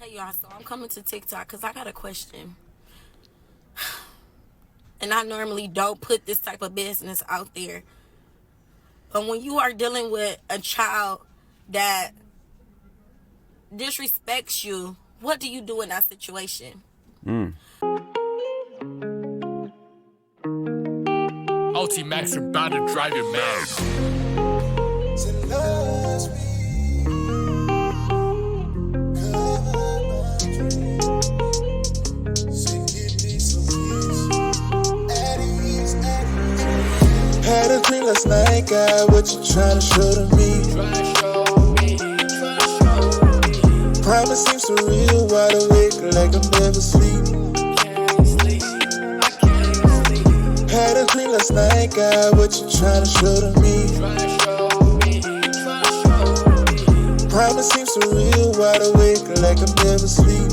Hey y'all, so I'm coming to TikTok because I got a question. And I normally don't put this type of business out there. But when you are dealing with a child that disrespects you, what do you do in that situation? Ultimax about to drive you mad. Had a dream last night, God, what you tryna show to me? Promise seems surreal, wide awake like I'm never sleep. Had a dream last night, God, what you tryna show to me? Promise seems surreal, wide awake like I'm never sleep.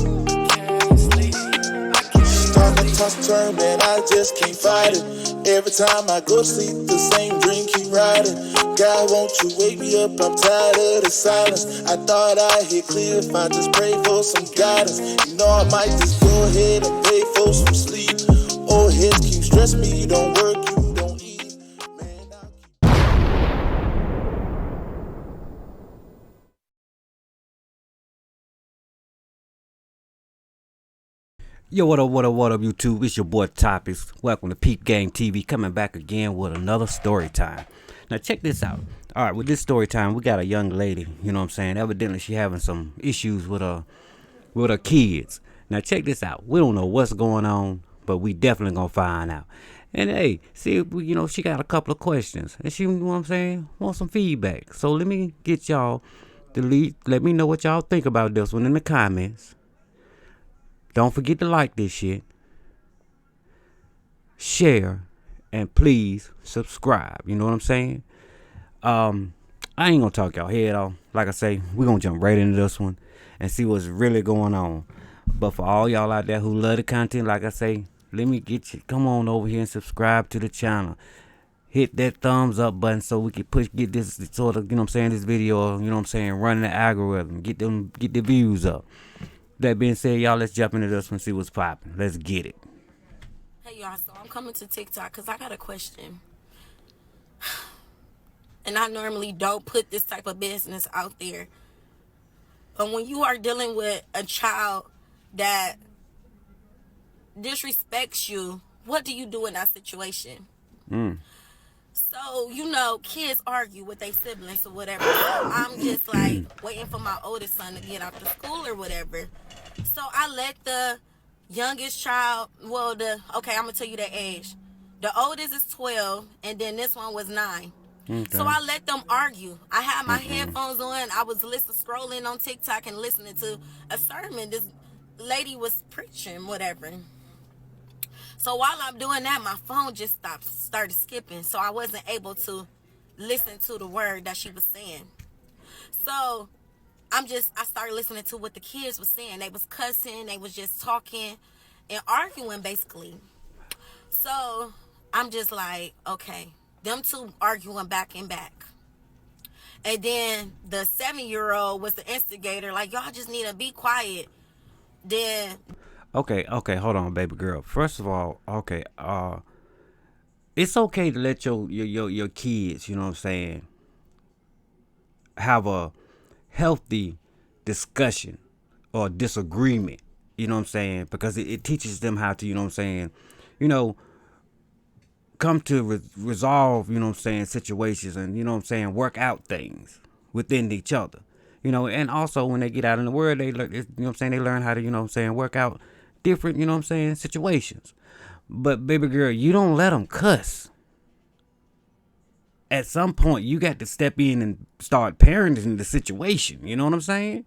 Starting to toss and turn, man, I just can't fight it. Every time I go to sleep, the same dream keep riding. God, won't you wake me up? I'm tired of the silence. I thought I'd hear clear if I just pray for some guidance. You know I might just go ahead and pray for some sleep. Old heads keep stressing me, you don't work, you don't eat. Man, Yo, what up, YouTube? It's your boy Topicz. Welcome to Peep Game TV, coming back again with another story time. Now, check this out. All right, with this story time, we got a young lady, you know what I'm saying? Evidently, she having some issues with her kids. Now, check this out. We don't know what's going on, but we definitely gonna find out. And hey, see, you know, she got a couple of questions, and she, you know what I'm saying, want some feedback. So let me get y'all to let me know what y'all think about this one in the comments. Don't forget to like this shit, share, and please subscribe. You know what I'm saying? I ain't gonna talk y'all head off. Like I say, we're gonna jump right into this one and see what's really going on. But for all y'all out there who love the content, like I say, let me get you, come on over here and subscribe to the channel. Hit that thumbs up button so we can get this sort of, you know what I'm saying, this video, you know what I'm saying, running the algorithm, get the views up. That being said, y'all, let's jump into this one and see what's popping. Let's get it. Hey y'all, so I'm coming to TikTok because I got a question. And I normally don't put this type of business out there. But when you are dealing with a child that disrespects you, what do you do in that situation? So, you know, kids argue with their siblings or whatever. So I'm just like waiting for my oldest son to get out to school or whatever. So I let the youngest child, okay, I'm going to tell you their age. The oldest is 12, and then this one was 9. Okay. So I let them argue. I had my headphones on. I was scrolling on TikTok and listening to a sermon this lady was preaching, whatever. So while I'm doing that, my phone just started skipping. So I wasn't able to listen to the word that she was saying. So I started listening to what the kids were saying. They was cussing. They was just talking and arguing, basically. So I'm just like, okay, them two arguing back and back. And then the 7-year-old was the instigator. Like, y'all just need to be quiet. Then... Okay, hold on, baby girl. First of all, okay, it's okay to let your kids, you know what I'm saying, have a healthy discussion or disagreement, you know what I'm saying, because it teaches them how to, you know what I'm saying, you know, come to resolve, you know what I'm saying, situations and, you know what I'm saying, work out things within each other, you know, and also when they get out in the world, they learn, you know what I'm saying, they learn how to, you know what I'm saying, work out different, you know what I'm saying, situations. But baby girl, you don't let them cuss. At some point, you got to step in and start parenting the situation. You know what I'm saying?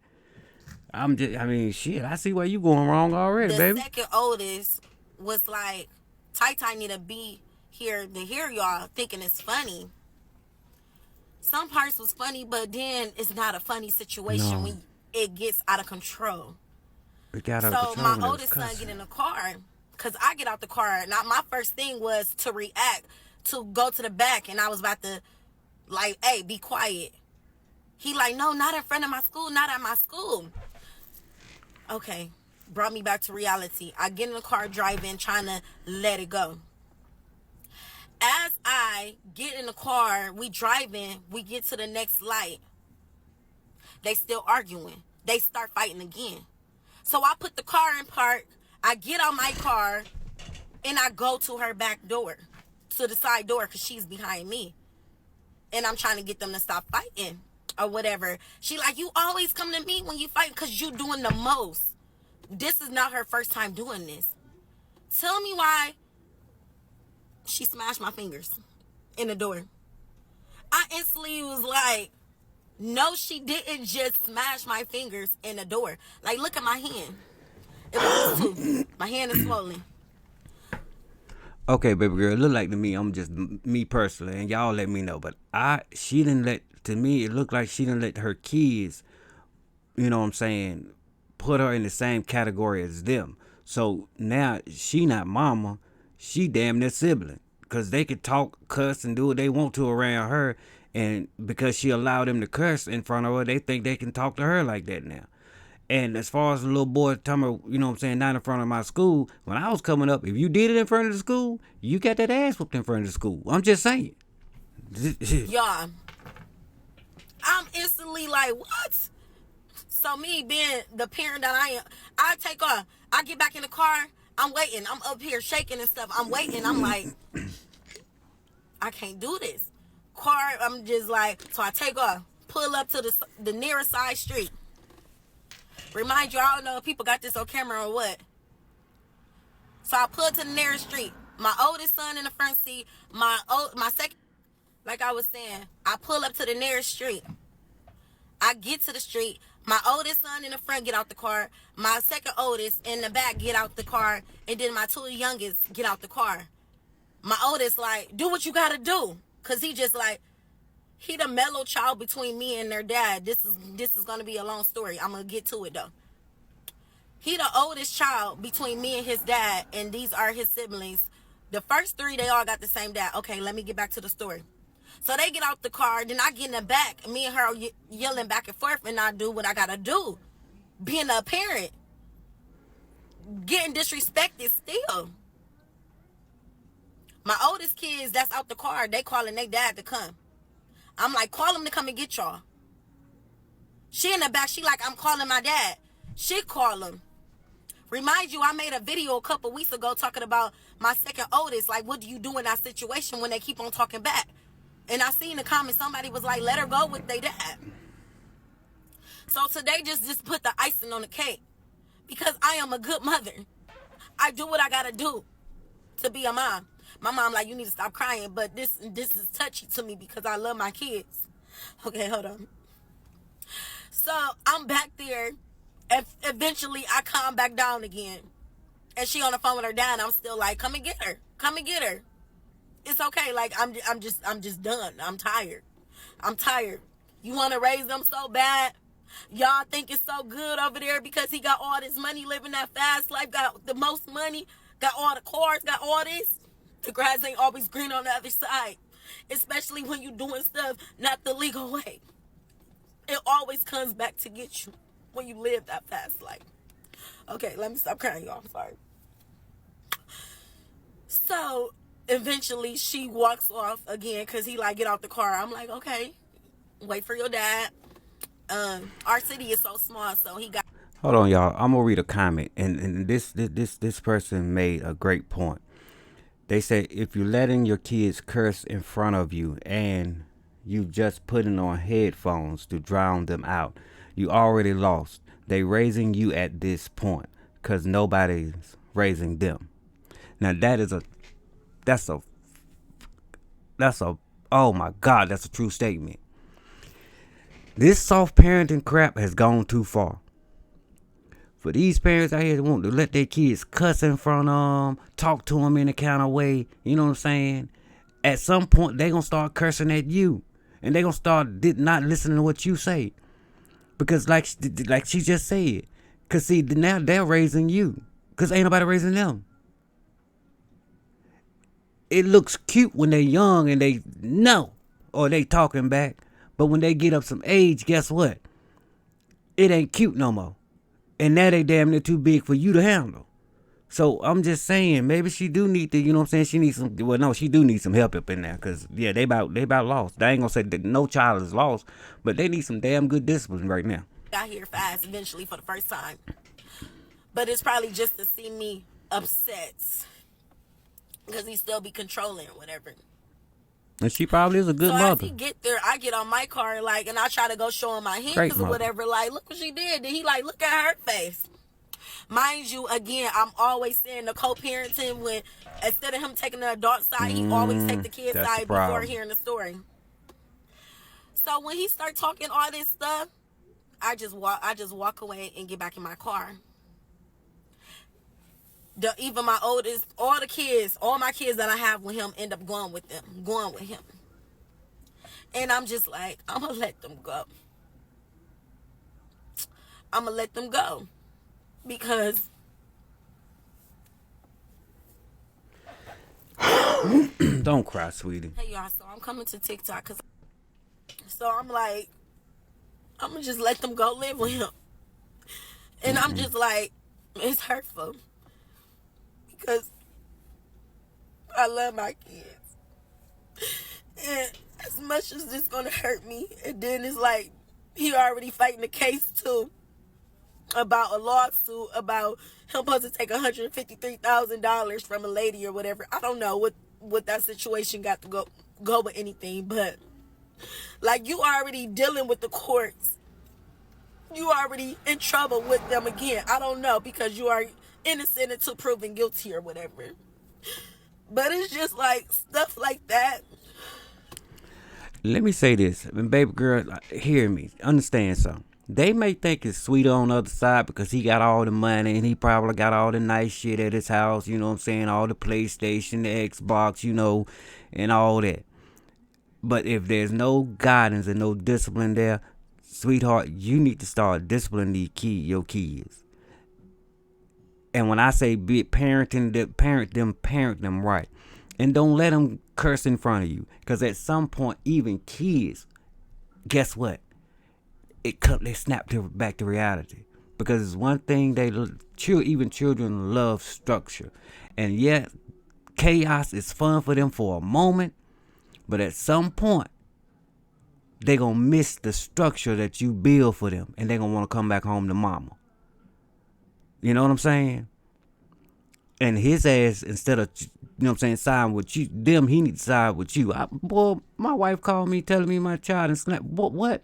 Shit, I see where you going wrong already, baby. The second oldest was like, Ty need to be here to hear y'all, thinking it's funny. Some parts was funny, but then it's not a funny situation when it gets out of control. So my oldest son get in the car, because I get out the car. Now, my first thing was to react, to go to the back, and I was about to, like, hey, be quiet. He like, no, not in front of my school, not at my school. Okay, brought me back to reality. I get in the car driving, trying to let it go. As I get in the car, we driving, we get to the next light. They still arguing. They start fighting again. So I put the car in park. I get out my car and I go to her back door, to the side door, because she's behind me. And I'm trying to get them to stop fighting or whatever. She like, you always come to me when you fight because you doing the most. This is not her first time doing this. Tell me why she smashed my fingers in the door. I instantly was like, no, she didn't just smash my fingers in the door. Like, look at my hand. It was two. My hand is swollen. Okay, baby girl, it look like to me, I'm just me personally, and y'all let me know. But she didn't let, to me, it looked like she didn't let her kids, you know what I'm saying, put her in the same category as them. So now she not mama, she damn near sibling. Because they could talk, cuss, and do what they want to around her. And because she allowed them to curse in front of her, they think they can talk to her like that now. And as far as the little boy telling her, you know what I'm saying, not in front of my school, when I was coming up, if you did it in front of the school, you got that ass whooped in front of the school. I'm just saying. Y'all, I'm instantly like, what? So me being the parent that I am, I take off. I get back in the car. I'm waiting. I'm up here shaking and stuff. I'm waiting. I'm like, I can't do this. Car, I'm just like, so I take off. Pull up to the nearest side street. Remind you, I don't know if people got this on camera or what. So I pull to the nearest street. My oldest son in the front seat. My second, like I was saying, I pull up to the nearest street. I get to the street. My oldest son in the front get out the car. My second oldest in the back get out the car. And then my two youngest get out the car. My oldest like, do what you gotta do. Cause he just like, he the mellow child between me and their dad. This is gonna be a long story. I'm gonna get to it though. He the oldest child between me and his dad, and these are his siblings. The first three, they all got the same dad. Okay, let me get back to the story. So they get out the car, then I get in the back, and me and her yelling back and forth, and I do what I gotta do. Being a parent, getting disrespected still. My oldest kids that's out the car, they calling their dad to come. I'm like, call him to come and get y'all. She in the back, she like, I'm calling my dad. She call him. Remind you, I made a video a couple weeks ago talking about my second oldest. Like, what do you do in that situation when they keep on talking back? And I see in the comments, somebody was like, let her go with their dad. So today, just put the icing on the cake. Because I am a good mother. I do what I gotta do to be a mom. My mom like, you need to stop crying, but this is touchy to me because I love my kids. Okay, hold on. So I'm back there, and eventually I calm back down again. And she on the phone with her dad, and I'm still like, come and get her. Come and get her. It's okay. Like, I'm just done. I'm tired. I'm tired. You want to raise them so bad? Y'all think it's so good over there because he got all this money, living that fast life, got the most money, got all the cars, got all this. The grass ain't always green on the other side, especially when you doing stuff not the legal way. It always comes back to get you when you live that fast life. Okay, let me stop crying, y'all. I'm sorry. So eventually she walks off again because he like, get out the car. I'm like, okay, wait for your dad. Our city is so small, so he got. Hold on, y'all. I'm gonna read a comment, and this person made a great point. They say, if you're letting your kids curse in front of you and you just putting on headphones to drown them out, you already lost. They raising you at this point because nobody's raising them. Now that's a oh my God, that's a true statement. This soft parenting crap has gone too far. For these parents out here that want to let their kids cuss in front of them, talk to them in a kind of way, you know what I'm saying? At some point, they going to start cursing at you. And they going to start not listening to what you say. Because like she just said, because see, now they're raising you. Because ain't nobody raising them. It looks cute when they're young and they know, or they talking back. But when they get up some age, guess what? It ain't cute no more. And now they damn near too big for you to handle. So I'm just saying, maybe she do need to, you know what I'm saying? She needs some, well, no, she do need some help up in there. Because, yeah, they about lost. I ain't going to say that no child is lost, but they need some damn good discipline right now. Got here fast eventually for the first time. But it's probably just to see me upset. Because he still be controlling or whatever. And she probably is a good so mother. as he get there, I get on my car, like, and I try to go show him my hands or whatever. Like, look what she did. Then he like, look at her face. Mind you, again, I'm always saying the co-parenting when instead of him taking the adult side, he always take the kid side before hearing the story. So when he start talking all this stuff, I just walk away and get back in my car. Even my oldest, all my kids that I have with him end up going with him. And I'm just like, I'm gonna let them go. Because don't cry, sweetie. Hey y'all, so I'm coming to TikTok so I'm like, I'm gonna just let them go live with him. And I'm just like, it's hurtful because I love my kids. And as much as it's gonna hurt me, and then it's like he already fighting the case too. About a lawsuit about him supposed to take $153,000 from a lady or whatever. I don't know what that situation got to go with anything, but like you already dealing with the courts. You already in trouble with them again. I don't know because you are innocent until proven guilty or whatever. But it's just like stuff like that. Let me say this, and baby girl, hear me, understand something. They may think it's sweeter on the other side because he got all the money and he probably got all the nice shit at his house, you know what I'm saying? All the PlayStation, the Xbox, you know, and all that. But if there's no guidance and no discipline there, sweetheart, you need to start disciplining your kids. And when I say parent them right. And don't let them curse in front of you. Because at some point, even kids, guess what? They snap back to reality, because it's one thing even children love structure, and yet chaos is fun for them for a moment, but at some point they gonna miss the structure that you build for them, and they gonna want to come back home to mama. You know what I'm saying? And his ass, instead of, you know what I'm saying, side with you, he need to side with you. Boy, my wife called me telling me my child and snap. What?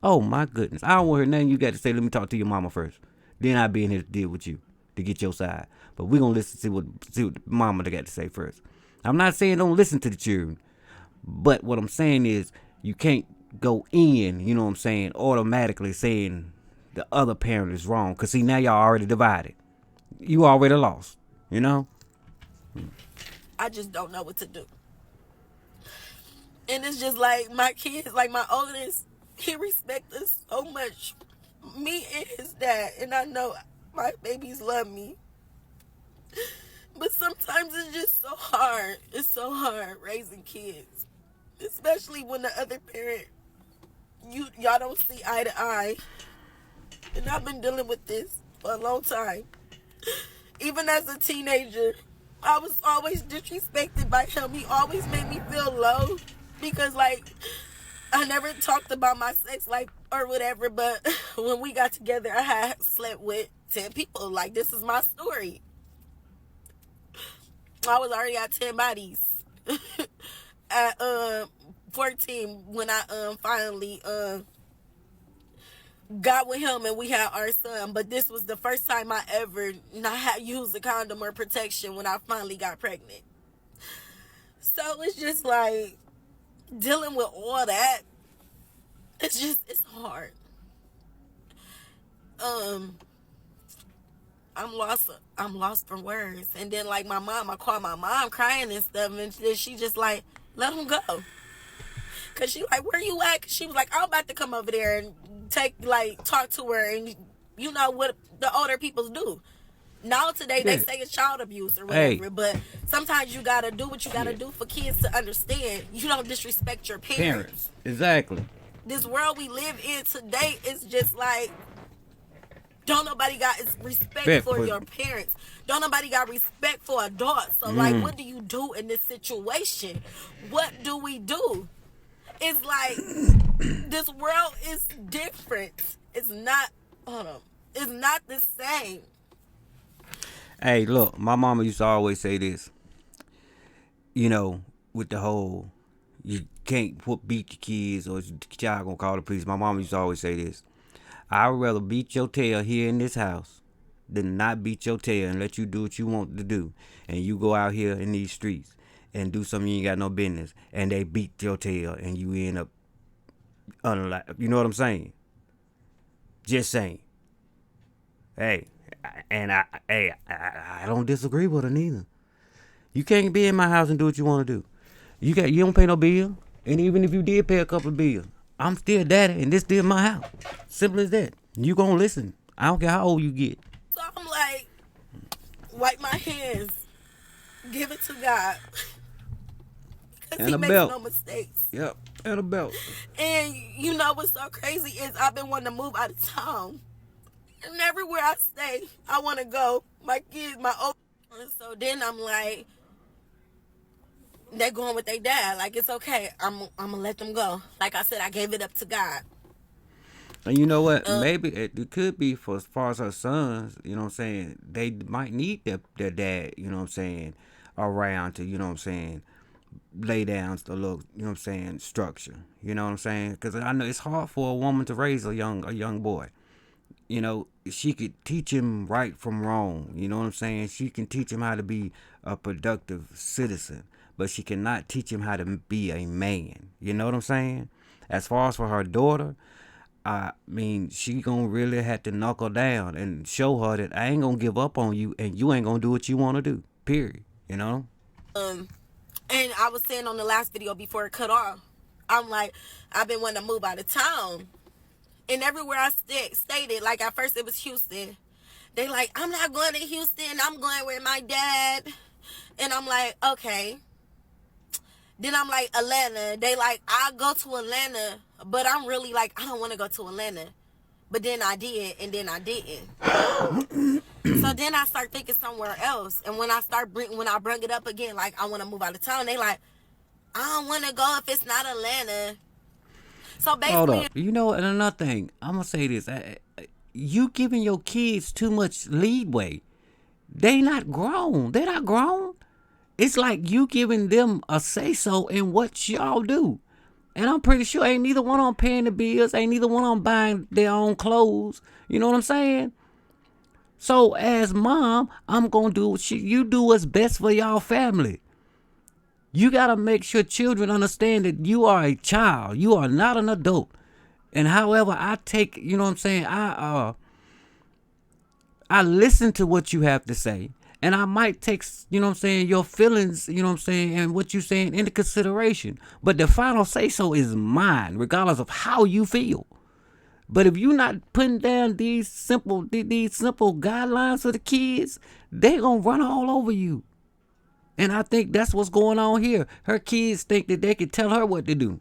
Oh, my goodness. I don't want to hear nothing you got to say. Let me talk to your mama first. Then I'll be in here to deal with you to get your side. But we're going to see what mama got to say first. I'm not saying don't listen to the children. But what I'm saying is you can't go in, you know what I'm saying, automatically saying the other parent is wrong. Because, see, now y'all already divided. You already lost, you know? I just don't know what to do. And it's just like my kids, like my oldest, he respects us so much, me and his dad, and I know my babies love me. But sometimes it's just so hard. It's so hard raising kids, especially when the other parent, y'all don't see eye to eye. And I've been dealing with this for a long time. Even as a teenager, I was always disrespected by him. He always made me feel low because, like, I never talked about my sex life or whatever, but when we got together, I had slept with 10 people. Like, this is my story. I was already at 10 bodies at 14 when I finally got with him and we had our son. But this was the first time I ever not had used a condom or protection when I finally got pregnant. So it's just like, dealing with all that, it's hard. I'm lost for words. And then, like, my mom, I called my mom crying and stuff, and then she just like, let him go. Cause she like, where you at? 'Cause she was like, I'm about to come over there and talk to her, and you know what the older people do. Now today they say it's child abuse or whatever, but sometimes you gotta do what you gotta do for kids to understand. You don't disrespect your parents. Exactly. This world we live in today is just like, Don't nobody got respect for your parents. Don't nobody got respect for adults. So, like, what do you do in this situation? What do we do? It's like, this world is different. It's not, it's not the same. Hey, look, my mama used to always say this. You know, with the whole, you can't beat your kids or your child gonna call the police. My mama used to always say this. I'd rather beat your tail here in this house than not beat your tail and let you do what you want to do. And you go out here in these streets and do something you ain't got no business. And they beat your tail and you end up unalive. You know what I'm saying? Just saying. Hey, I don't disagree with her neither. You can't be in my house and do what you want to do. You don't pay no bill. And even if you did pay a couple of bills, I'm still daddy and this still my house. Simple as that. You gonna listen. I don't care how old you get. So I'm like, wipe my hands. Give it to God. Because And he a makes belt. no mistakes. Yep. And a belt. And you know what's so crazy is I've been wanting to move out of town. And everywhere I stay, I want to go. My kids, my old. So then I'm like, they're going with their dad. Like, it's okay. I'm going to let them go. Like I said, I gave it up to God. And you know what? Maybe it could be for as far as her sons, you know what I'm saying? They might need their dad, you know what I'm saying, around to, you know what I'm saying, lay down the little, you know what I'm saying, structure. You know what I'm saying? Because I know it's hard for a woman to raise a young boy. You know, she could teach him right from wrong. You know what I'm saying? She can teach him how to be a productive citizen, but she cannot teach him how to be a man. You know what I'm saying? As far as for her daughter, I mean, she gonna really have to knuckle down and show her that I ain't gonna give up on you and you ain't gonna do what you want to do. Period. You know? And I was saying on the last video before it cut off, I'm like, I've been wanting to move out of town. And everywhere I stayed, like at first it was Houston. They like, I'm not going to Houston. I'm going with my dad. And I'm like, okay. Then I'm like, Atlanta. They like, I'll go to Atlanta. But I'm really like, I don't want to go to Atlanta. But then I did, and then I didn't. So then I start thinking somewhere else. And when I bring it up again, like, I want to move out of town, they like, I don't want to go if it's not Atlanta. So basically, hold up. You know, and another thing, I'm gonna say this: you giving your kids too much leeway. They not grown. They're not grown. It's like you giving them a say so in what y'all do. And I'm pretty sure ain't neither one of them paying the bills. Ain't neither one of them buying their own clothes. You know what I'm saying? So as mom, I'm gonna do what you do what's best for y'all family. You gotta make sure children understand that you are a child. You are not an adult. And however I take, you know what I'm saying, I listen to what you have to say. And I might take, you know what I'm saying, your feelings, you know what I'm saying, and what you're saying into consideration. But the final say-so is mine, regardless of how you feel. But if you're not putting down these simple guidelines for the kids, they're going to run all over you. And I think that's what's going on here. Her kids think that they can tell her what to do.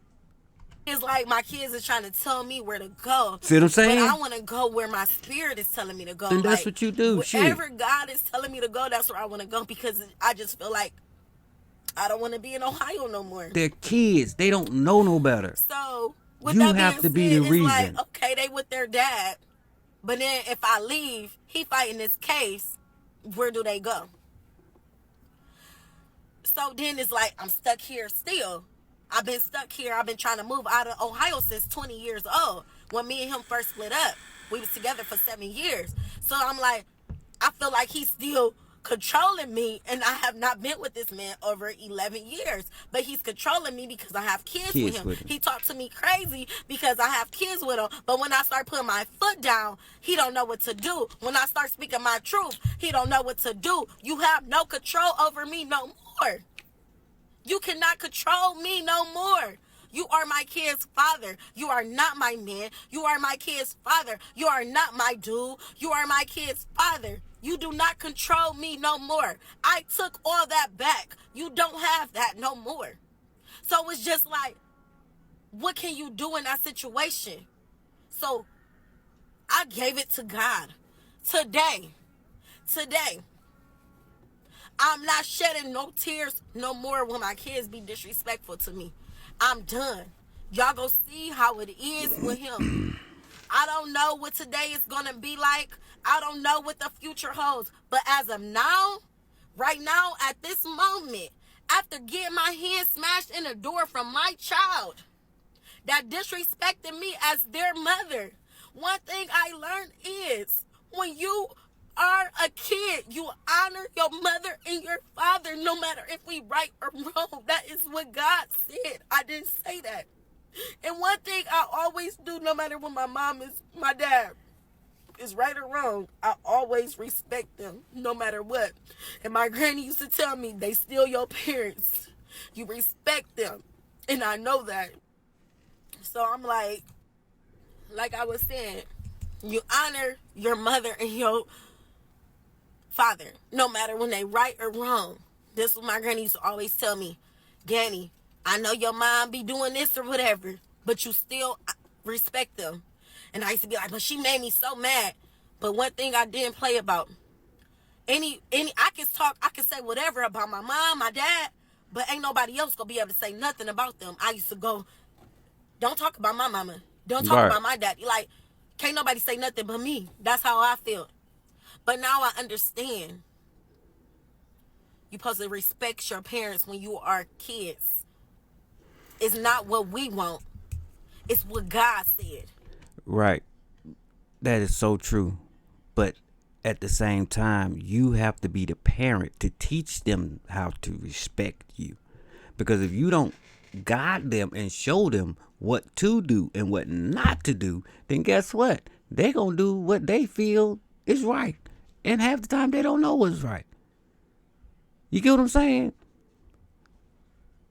it's like my kids are trying to tell me where to go. See what I'm saying? But I want to go where my spirit is telling me to go. And that's what you do. Wherever Shit. God is telling me to go, that's where I want to go, because I just feel like I don't want to be in Ohio no more. They're kids. They don't know no better. So with You that have being to be said, the it's like, reason. okay, they with their dad, but then if I leave, he fighting this case. Where do they go? So then it's like I'm stuck here still. I've been stuck here. I've been trying to move out of Ohio since 20 years old. When me and him first split up, we was together for 7 years. So I'm like, I feel like he's still controlling me, and I have not been with this man over 11 years. But he's controlling me because I have kids with him. He talked to me crazy because I have kids with him. But when I start putting my foot down, he don't know what to do. When I start speaking my truth, he don't know what to do. You have no control over me no more. You cannot control me no more. You are my kid's father. You are not my man. You are my kid's father. You are not my dude. You are my kid's father. You do not control me no more. I took all that back. You don't have that no more. So it's just like, what can you do in that situation? So I gave it to God. today, I'm not shedding no tears no more when my kids be disrespectful to me. I'm done. Y'all go see how it is with him. I don't know what today is going to be like. I don't know what the future holds. But as of now, right now, at this moment, after getting my hand smashed in the door from my child that disrespected me as their mother, one thing I learned is when you are a kid, you honor your mother and your father no matter if we right or wrong. That is what God said. I didn't say that. And one thing I always do, no matter when my dad is right or wrong, I always respect them no matter what. And my granny used to tell me, they still your parents. You respect them. And I know that. So I'm like I was saying, you honor your mother and your father, no matter when they right or wrong. This is what my granny used to always tell me. Granny, I know your mom be doing this or whatever, but you still respect them. And I used to be like, but she made me so mad. But one thing I didn't play about, I can say whatever about my mom, my dad, but ain't nobody else gonna be able to say nothing about them. I used to go, don't talk about my mama. Don't talk about my daddy. Like, can't nobody say nothing but me. That's how I feel. But now I understand. You're supposed to respect your parents when you are kids. It's not what we want. It's what God said. Right. That is so true. But at the same time, you have to be the parent to teach them how to respect you. Because if you don't guide them and show them what to do and what not to do, then guess what? They're going to do what they feel is right. And half the time they don't know what's right. You get what I'm saying?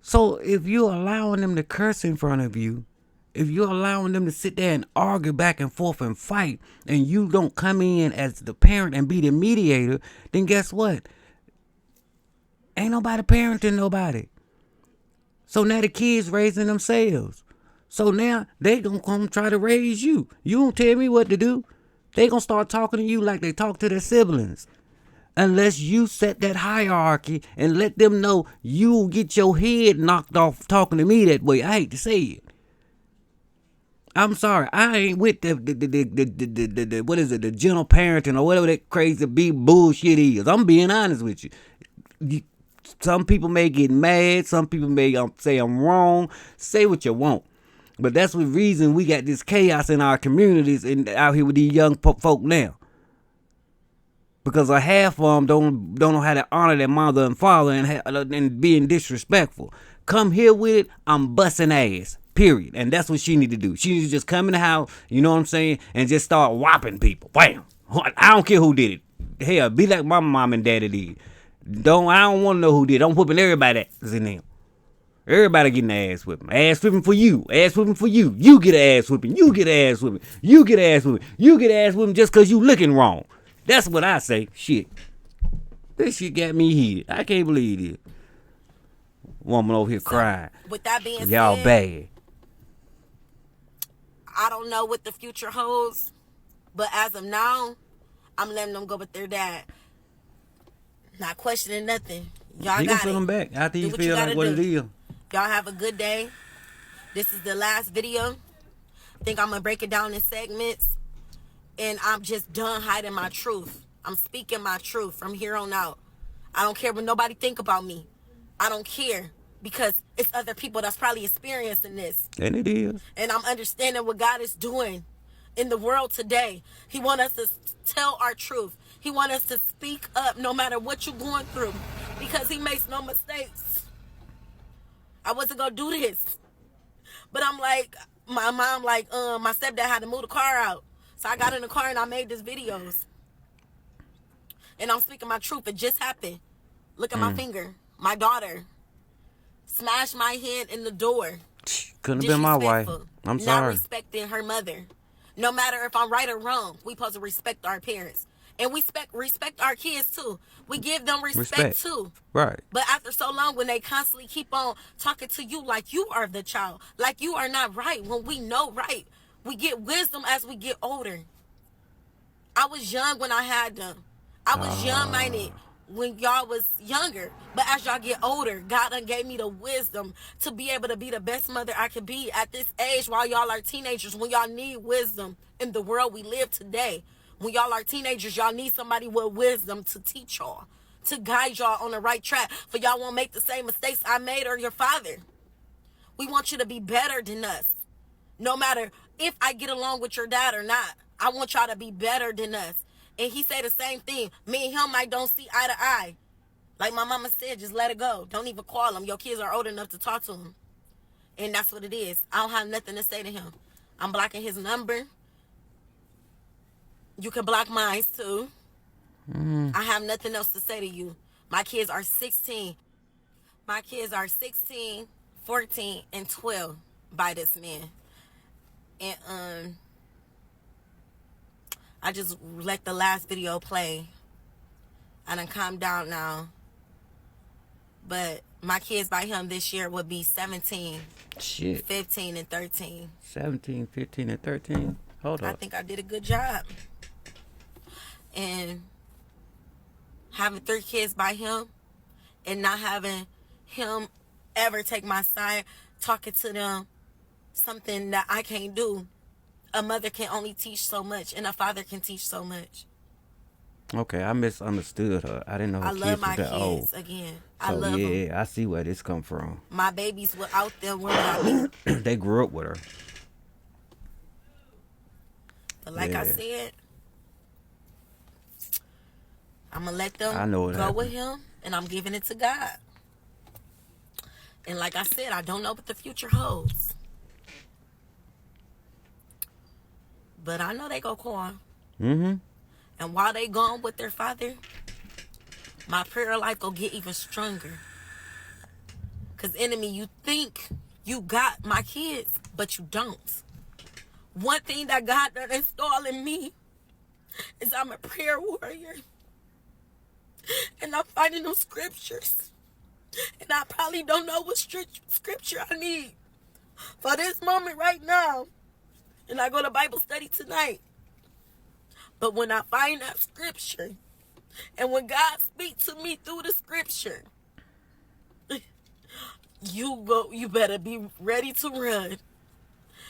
So if you're allowing them to curse in front of you, if you're allowing them to sit there and argue back and forth and fight, and you don't come in as the parent and be the mediator, then guess what? Ain't nobody parenting nobody. So now the kids raising themselves. So now they gonna come try to raise you. You don't tell me what to do. They gonna start talking to you like they talk to their siblings. Unless you set that hierarchy and let them know you'll get your head knocked off talking to me that way. I hate to say it. I'm sorry. I ain't with the what is it, the gentle parenting or whatever that crazy big bullshit is. I'm being honest with you. Some people may get mad. Some people may say I'm wrong. Say what you want. But that's the reason we got this chaos in our communities and out here with these young folk now. Because a half of them don't know how to honor their mother and father and being disrespectful. Come here with it, I'm busting ass. Period. And that's what she need to do. She needs to just come in the house, you know what I'm saying, and just start whopping people. Bam. I don't care who did it. Hell, be like my mom and daddy did. I don't want to know who did it. I'm whooping everybody that's in there. Everybody getting an ass whipping. Ass whipping for you. Ass whipping for you. You get an ass whipping. You get an ass whipping. You get ass whipping. You get ass whipping just because you looking wrong. That's what I say. Shit. This shit got me heated. I can't believe it. Woman over here crying. With that being y'all said, bad. I don't know what the future holds, but as of now, I'm letting them go with their dad. Not questioning nothing. Y'all You got can put them back after you feel like what it is. Y'all have a good day. This is the last video. I think I'm going to break it down in segments. And I'm just done hiding my truth. I'm speaking my truth from here on out. I don't care what nobody think about me. I don't care. Because it's other people that's probably experiencing this. And it is. And I'm understanding what God is doing in the world today. He wants us to tell our truth. He wants us to speak up no matter what you're going through. Because he makes no mistakes. I wasn't going to do this. But I'm like, my mom my stepdad had to move the car out. So I got in the car and I made these videos. And I'm speaking my truth. It just happened. Look at my finger. My daughter smashed my hand in the door. Couldn't have been my wife. I'm sorry. Not respecting her mother. No matter if I'm right or wrong, we supposed to respect our parents. And we respect our kids too. We give them respect too. Right. But after so long, when they constantly keep on talking to you like you are the child, like you are not right, when we know right, we get wisdom as we get older. I was young when I had them. I was young-minded when y'all was younger. But as y'all get older, God done gave me the wisdom to be able to be the best mother I could be at this age while y'all are teenagers, when y'all need wisdom in the world we live today. When y'all are teenagers, y'all need somebody with wisdom to teach y'all, to guide y'all on the right track, for y'all won't make the same mistakes I made or your father. We want you to be better than us. No matter if I get along with your dad or not, I want y'all to be better than us. And he said the same thing. Me and him might don't see eye to eye. Like my mama said, just let it go. Don't even call him. Your kids are old enough to talk to him. And that's what it is. I don't have nothing to say to him. I'm blocking his number. You can block mine too. I have nothing else to say to you. My kids are 16. My kids are 16, 14, and 12 by this man. And I just let the last video play. I done calmed down now. But my kids by him this year would be 17, Shit. 15, and 13. 17, 15, and 13. Hold I up. think I did a good job. And having 3 kids by him and not having him ever take my side, talking to them, something that I can't do. A mother can only teach so much, and a father can teach so much. Okay, I misunderstood her. I didn't know her I kids love my was that old. kids again. So, I love them. yeah, I see where this come from. My babies were out there without me. They grew up with her. But like I Yeah. said, I'm going to let them I know what go happened. with him, and I'm giving it to God. And like I said, I don't know what the future holds. But I know they go call. Mm-hmm. And while they gone with their father, my prayer life go get even stronger. Because enemy, you think you got my kids, but you don't. One thing that God done installed in me is I'm a prayer warrior. And I'm finding them scriptures. And I probably don't know what scripture I need for this moment right now. And I go to Bible study tonight. But when I find that scripture, and when God speaks to me through the scripture, you better be ready to run.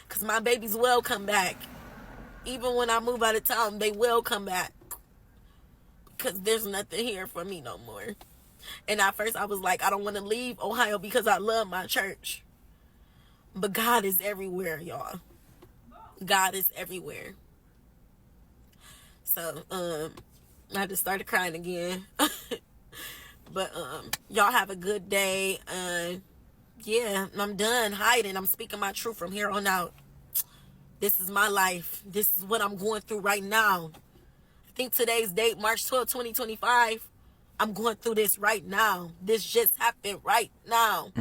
Because my babies will come back. Even when I move out of town, they will come back. Because there's nothing here for me no more. And at first I was like, I don't want to leave Ohio because I love my church. But God is everywhere, y'all. God is everywhere. So, I just started crying again. But, y'all have a good day. Yeah, I'm done hiding. I'm speaking my truth from here on out. This is my life. This is what I'm going through right now. I think today's date, March 12, 2025. I'm going through this right now. This just happened right now.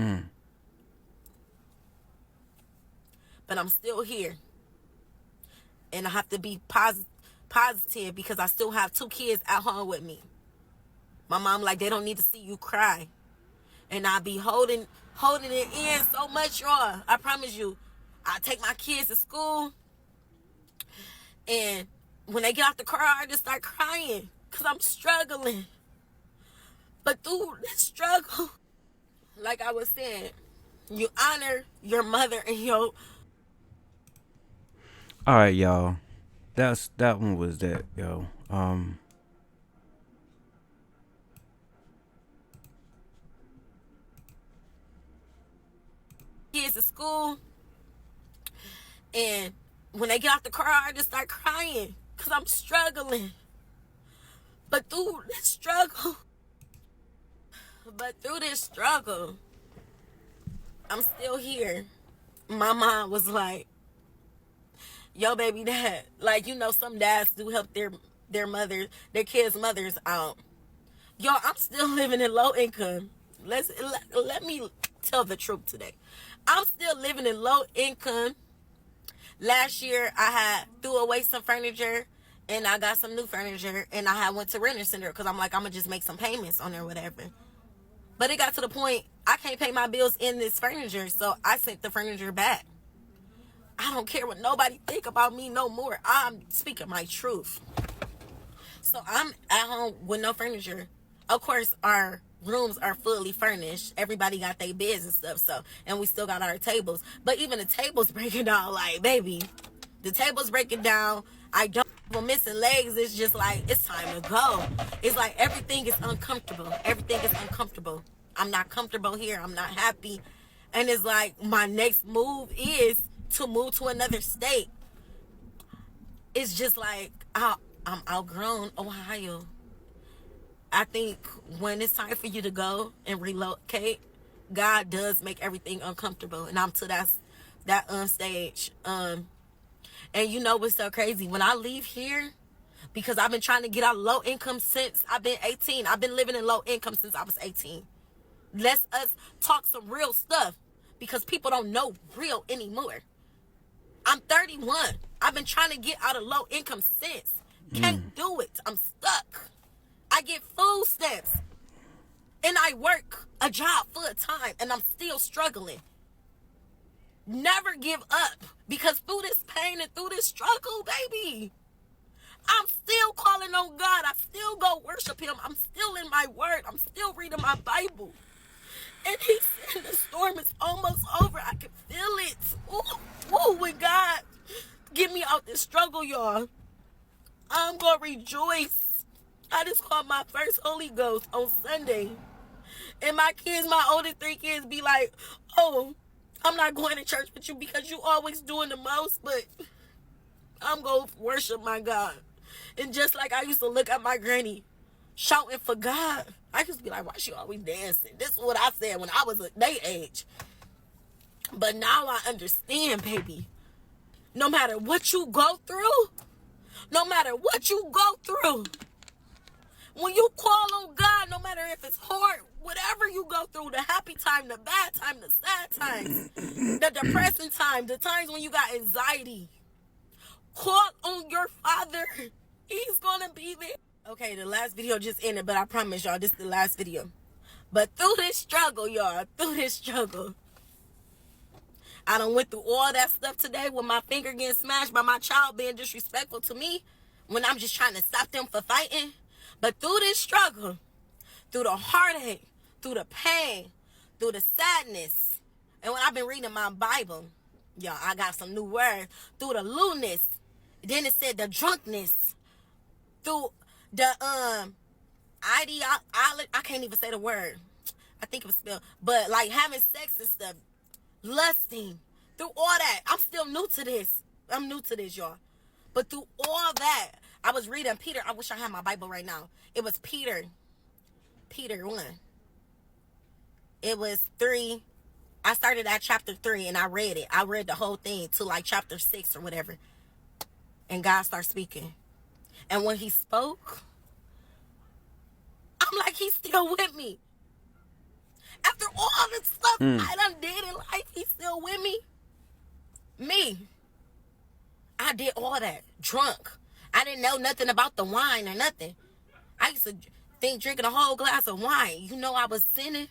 But I'm still here. And I have to be positive because I still have 2 kids at home with me. My mom like, they don't need to see you cry. And I be holding it in so much, y'all. I promise you. I take my kids to school. And when they get out the car, I just start crying. Because I'm struggling. But through this struggle, like I was saying, you honor your mother and your... All right, y'all. That one was that, yo. kids to school. And when they get out the car, I just start crying. Because I'm struggling. But through this struggle, I'm still here. My mom was like, yo, baby dad, like, you know, some dads do help their their kids' mothers out. Yo, I'm still living in low income. Let me tell the truth today. I'm still living in low income. Last year, I had threw away some furniture, and I got some new furniture, and I had went to Renter Center because I'm like, I'm going to just make some payments on there or whatever. But it got to the point, I can't pay my bills in this furniture, so I sent the furniture back. I don't care what nobody think about me no more. I'm speaking my truth. So I'm at home with no furniture. Of course, our rooms are fully furnished. Everybody got their beds and stuff. So, and we still got our tables. But even the tables breaking down, like, baby, the table's breaking down. I don't have missing legs. It's just like, it's time to go. It's like everything is uncomfortable. Everything is uncomfortable. I'm not comfortable here. I'm not happy. And it's like my next move is to move to another state. It's just like I'm outgrown Ohio. I think when it's time for you to go and relocate, God does make everything uncomfortable. And I'm to that stage. And you know what's so crazy? When I leave here, because I've been trying to get out of low income since I've been 18. I've been living in low income since I was 18. Let's us talk some real stuff, because people don't know real anymore. I'm 31. I've been trying to get out of low income since. Can't do it. I'm stuck. I get food stamps. And I work a job full time, and I'm still struggling. Never give up, because through this pain and through this struggle, baby, I'm still calling on God. I still go worship him. I'm still in my word. I'm still reading my Bible. And he said the storm is almost over. I can feel it. Ooh, when God get me out this struggle, y'all, I'm going to rejoice. I just called my first Holy Ghost on Sunday. And my kids, my older 3 kids, be like, oh, I'm not going to church with you because you always doing the most, but I'm going to worship my God. And just like I used to look at my granny shouting for God, I used to be like, why she always dancing? This is what I said when I was at their age. But now I understand, baby. No matter what you go through, no matter what you go through, when you call on God, no matter if it's hard, whatever you go through, the happy time, the bad time, the sad times, the depressing time, the times when you got anxiety, call on your Father. He's going to be there. Okay, the last video just ended, but I promise y'all, this is the last video. But through this struggle, y'all, I done went through all that stuff today with my finger getting smashed by my child being disrespectful to me when I'm just trying to stop them for fighting. But through this struggle, through the heartache, through the pain, through the sadness, and when I've been reading my Bible, y'all, I got some new words. Through the lewdness, then it said the drunkenness, through the I can't even say the word. I think it was spelled, but like having sex and stuff, lusting, through all that. I'm still new to this. I'm new to this, y'all. But through all that, I was reading Peter. I wish I had my Bible right now. It was Peter 1. It was 3. I started at chapter 3 and I read it. I read the whole thing to like chapter 6 or whatever. And God started speaking. And when he spoke, I'm like, he's still with me. After all the stuff I done did in life, he's still with me. Me. I did all that. Drunk. I didn't know nothing about the wine or nothing. I used to think drinking a whole glass of wine, you know I was sinning.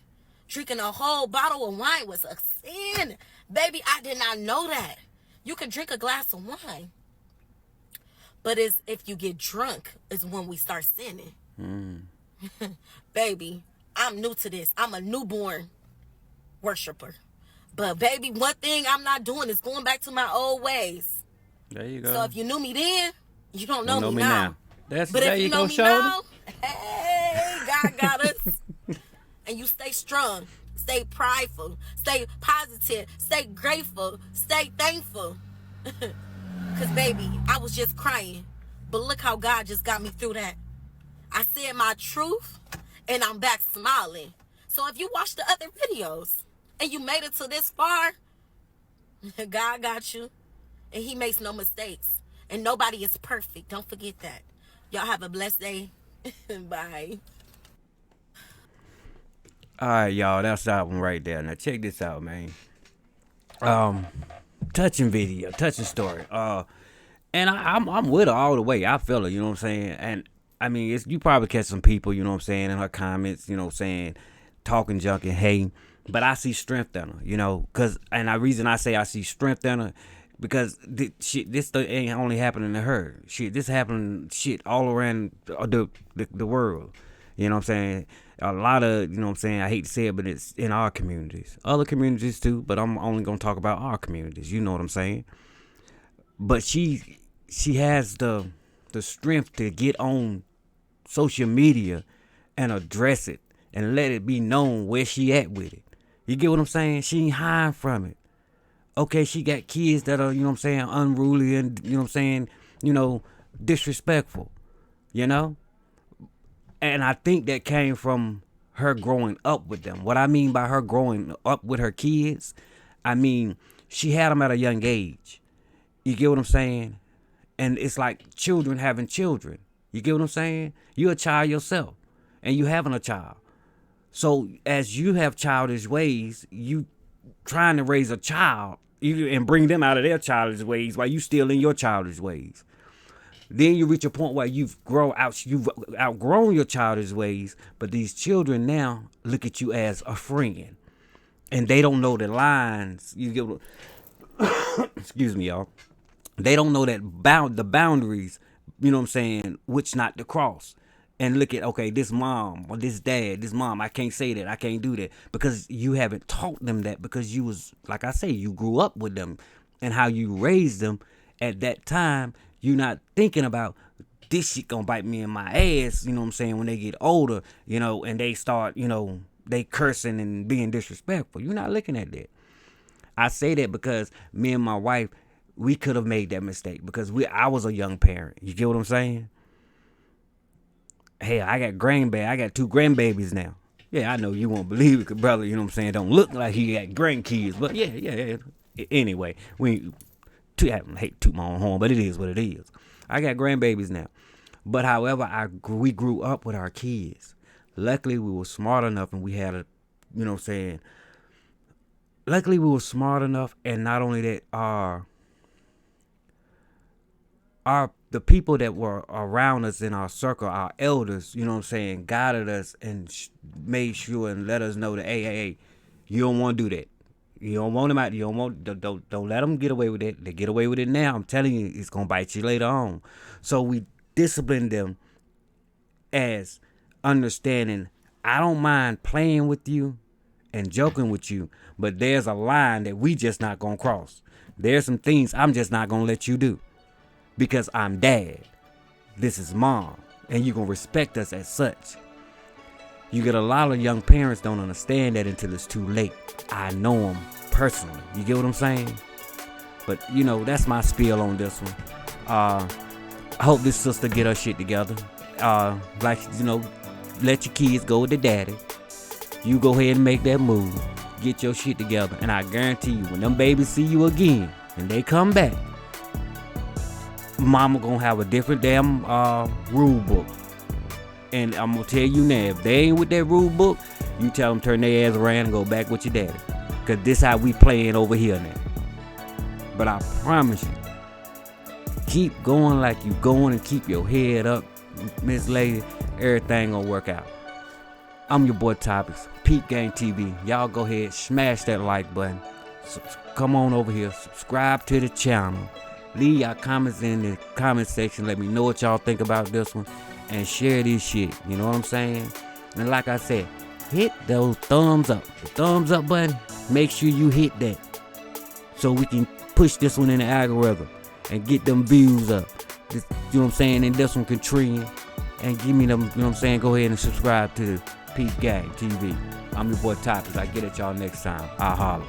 Drinking a whole bottle of wine was a sin. Baby, I did not know that. You can drink a glass of wine. But it's if you get drunk is when we start sinning. Baby, I'm new to this. I'm a newborn worshiper. But baby, one thing I'm not doing is going back to my old ways. There you go. So if you knew me then, you don't know me now. That's but there if you you know go, me shoulder. now, hey, God got us. And you stay strong, stay prideful, stay positive, stay grateful, stay thankful. Because, baby, I was just crying. But look how God just got me through that. I said my truth, and I'm back smiling. So if you watch the other videos, and you made it to this far, God got you. And he makes no mistakes. And nobody is perfect. Don't forget that. Y'all have a blessed day. Bye. All right, y'all, that's that one right there. Now check this out, man. Touching video, touching story. And I'm with her all the way. I feel her, you know what I'm saying? And I mean, you probably catch some people, you know what I'm saying, in her comments, you know what I'm saying, talking junk and hating. But I see strength in her, you know, and the reason I say I see strength in her, Because this thing ain't only happening to her. This happening all around the world. You know what I'm saying? A lot of, you know what I'm saying, I hate to say it, but it's in our communities. Other communities too, but I'm only going to talk about our communities. You know what I'm saying? But she has the strength to get on social media and address it and let it be known where she at with it. You get what I'm saying? She ain't hiding from it. Okay, she got kids that are, you know what I'm saying, unruly and, you know what I'm saying, disrespectful, And I think that came from her growing up with them. What I mean by her growing up with her kids, I mean, she had them at a young age. You get what I'm saying? And it's like children having children. You get what I'm saying? You're a child yourself, and you having a child. So as you have childish ways, you trying to raise a child and bring them out of their childish ways while you still in your childish ways. Then you reach a point where you've outgrown your childish ways, but these children now look at you as a friend, and they don't know the lines. You get, excuse me, y'all. They don't know that the boundaries. You know what I'm saying? Which not to cross. And look at, okay, this mom or this dad, this mom, I can't say that, I can't do that, because you haven't taught them that, because you was, like I say, you grew up with them, and how you raised them at that time. You're not thinking about this shit gonna bite me in my ass, you know what I'm saying, when they get older, and they start, they cursing and being disrespectful. You're not looking at that. I say that because me and my wife, we could have made that mistake, because I was a young parent. You get what I'm saying? Hey, I got 2 grandbabies now. Yeah, I know you won't believe it, 'cause brother, you know what I'm saying, don't look like he got grandkids. But yeah. Anyway, I hate to toot my own horn, but it is what it is. I got grandbabies now. But however, we grew up with our kids. Luckily, we were smart enough, and we had a, you know what I'm saying, luckily we were smart enough, and not only that, the people that were around us in our circle, our elders, you know what I'm saying, guided us and made sure and let us know that, hey, you don't want to do that. You don't want them out. You don't let them get away with it. They get away with it now. I'm telling you, it's gonna bite you later on. So we disciplined them as understanding, I don't mind playing with you and joking with you, but there's a line that we just not gonna cross. There's some things I'm just not gonna let you do, because I'm dad. This is mom, and you're gonna respect us as such. You get a lot of young parents don't understand that until it's too late. I know them personally. You get what I'm saying? But, that's my spiel on this one. I hope this sister get her shit together. Let your kids go with the daddy. You go ahead and make that move. Get your shit together. And I guarantee you, when them babies see you again and they come back, mama gonna have a different damn rule book. And I'm gonna tell you now, if they ain't with that rule book, you tell them turn their ass around and go back with your daddy. Cause this how we playing over here now. But I promise you, keep going like you going, and keep your head up, Miss Lady. Everything gonna work out. I'm your boy Topicz, Peep Game TV. Y'all go ahead, smash that like button. Come on over here, subscribe to the channel. Leave your comments in the comment section. Let me know what y'all think about this one. And share this shit. You know what I'm saying? And like I said, hit those thumbs up. The thumbs up button, make sure you hit that, so we can push this one in the algorithm and get them views up. You know what I'm saying? And this one can trend. And give me them, you know what I'm saying? Go ahead and subscribe to Peep Game TV. I'm your boy Topicz. I get at y'all next time. I'll holler.